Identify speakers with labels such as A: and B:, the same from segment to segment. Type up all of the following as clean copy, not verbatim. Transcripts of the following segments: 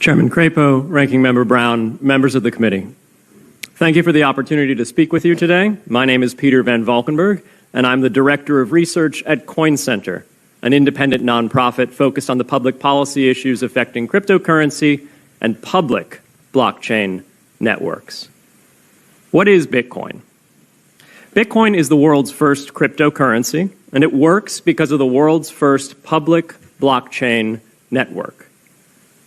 A: Chairman Crapo, Ranking Member Brown, members of the committee. Thank you for the opportunity to speak with you today. My name is Peter Van Valkenburg, and I'm the Director of Research at Coin Center, an independent nonprofit focused on the public policy issues affecting cryptocurrency and public blockchain networks. What is Bitcoin? Bitcoin is the world's first cryptocurrency, and it works because of the world's first public blockchain network.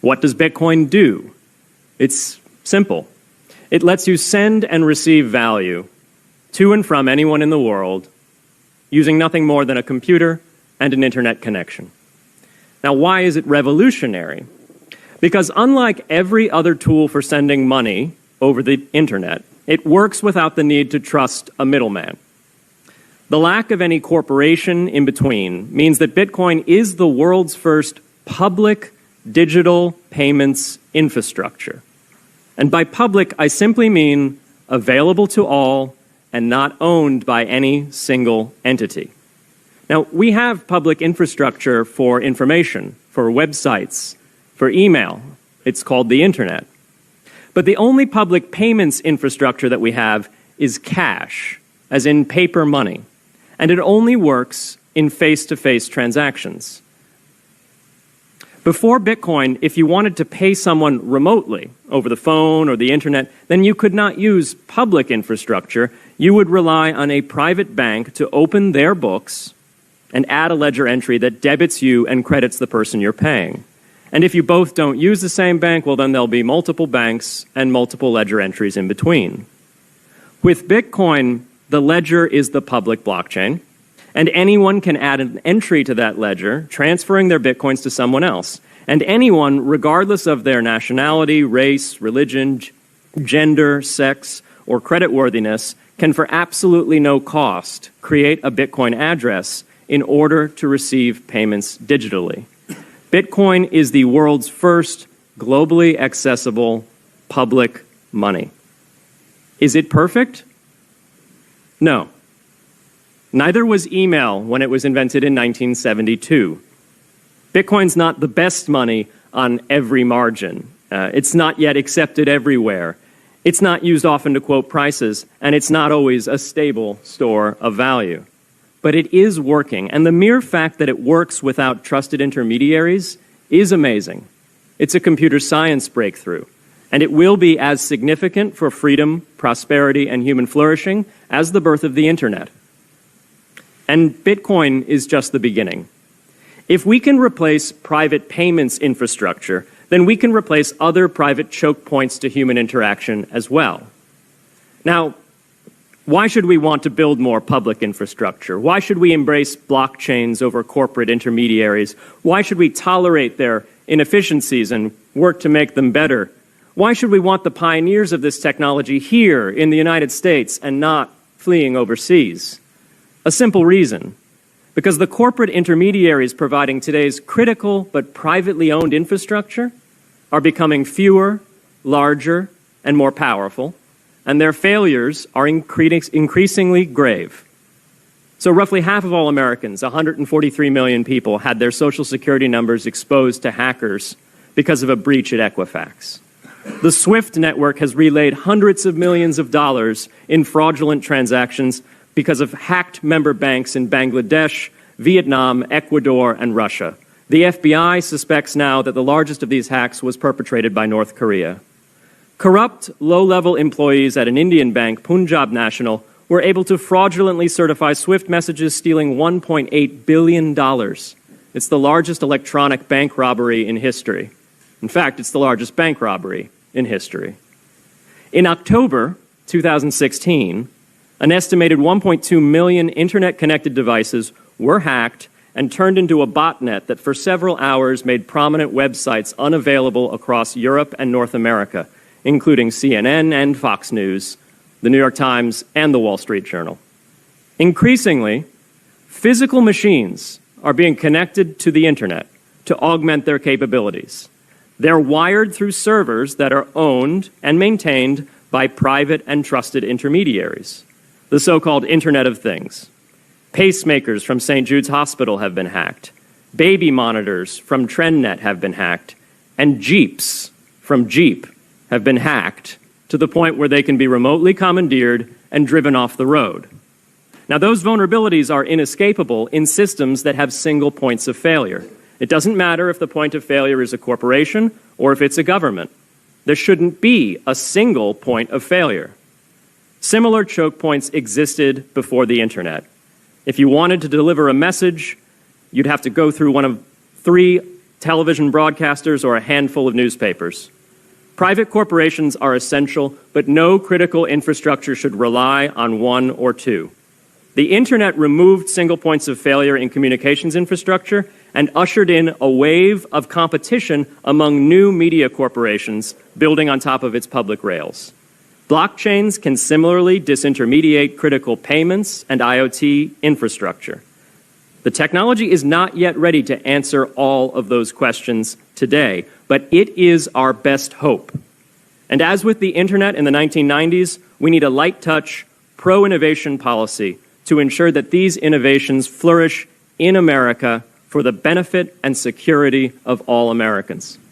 A: What does Bitcoin do? It's simple. It lets you send and receive value to and from anyone in the world using nothing more than a computer and an internet connection. Now, why is it revolutionary? Because unlike every other tool for sending money over the internet, it works without the need to trust a middleman. The lack of any corporation in between means that Bitcoin is the world's first public digital payments infrastructure. And by public, I simply mean available to all and not owned by any single entity. Now, we have public infrastructure for information, for websites, for email. It's called the internet. But the only public payments infrastructure that we have is cash, as in paper money. And it only works in face-to-face transactions. Before Bitcoin, if you wanted to pay someone remotely over the phone or the internet, then you could not use public infrastructure. You would rely on a private bank to open their books and add a ledger entry that debits you and credits the person you're paying. And if you both don't use the same bank, well, then there'll be multiple banks and multiple ledger entries in between. With Bitcoin, the ledger is the public blockchain, and anyone can add an entry to that ledger, transferring their Bitcoins to someone else. And anyone, regardless of their nationality, race, religion, gender, sex, or creditworthiness, can for absolutely no cost create a Bitcoin address in order to receive payments digitally. Bitcoin is the world's first globally accessible public money. Is it perfect? No. Neither was email when it was invented in 1972. Bitcoin's not the best money on every margin. It's not yet accepted everywhere. It's not used often to quote prices, and it's not always a stable store of value. But it is working, and the mere fact that it works without trusted intermediaries is amazing. It's a computer science breakthrough, and it will be as significant for freedom, prosperity, and human flourishing as the birth of the internet. And Bitcoin is just the beginning. If we can replace private payments infrastructure, then we can replace other private choke points to human interaction as well. Now, why should we want to build more public infrastructure? Why should we embrace blockchains over corporate intermediaries? Why should we tolerate their inefficiencies and work to make them better? Why should we want the pioneers of this technology here in the United States and not fleeing overseas? A simple reason. Because the corporate intermediaries providing today's critical but privately owned infrastructure are becoming fewer, larger, and more powerful, and their failures are increasingly grave. So roughly half of all Americans, 143 million people, had their Social Security numbers exposed to hackers because of a breach at Equifax. The SWIFT network has relayed hundreds of millions of dollars in fraudulent transactions because of hacked member banks in Bangladesh, Vietnam, Ecuador, and Russia. The FBI suspects now that the largest of these hacks was perpetrated by North Korea. Corrupt, low-level employees at an Indian bank, Punjab National, were able to fraudulently certify SWIFT messages, stealing $1.8 billion. It's the largest electronic bank robbery in history. In fact, it's the largest bank robbery in history. In October 2016, an estimated 1.2 million internet-connected devices were hacked and turned into a botnet that for several hours made prominent websites unavailable across Europe and North America, including CNN and Fox News, the New York Times, and the Wall Street Journal. Increasingly, physical machines are being connected to the internet to augment their capabilities. They're wired through servers that are owned and maintained by private and trusted intermediaries, the so-called Internet of Things. Pacemakers from St. Jude's Hospital have been hacked. Baby monitors from TrendNet have been hacked. And Jeeps from Jeep have been hacked to the point where they can be remotely commandeered and driven off the road. Now, those vulnerabilities are inescapable in systems that have single points of failure. It doesn't matter if the point of failure is a corporation or if it's a government. There shouldn't be a single point of failure. Similar choke points existed before the internet. If you wanted to deliver a message, you'd have to go through one of 3 television broadcasters or a handful of newspapers. Private corporations are essential, but no critical infrastructure should rely on 1 or 2. The internet removed single points of failure in communications infrastructure and ushered in a wave of competition among new media corporations building on top of its public rails. Blockchains can similarly disintermediate critical payments and IoT infrastructure. The technology is not yet ready to answer all of those questions today, but it is our best hope. And as with the internet in the 1990s, we need a light-touch, pro-innovation policy to ensure that these innovations flourish in America for the benefit and security of all Americans.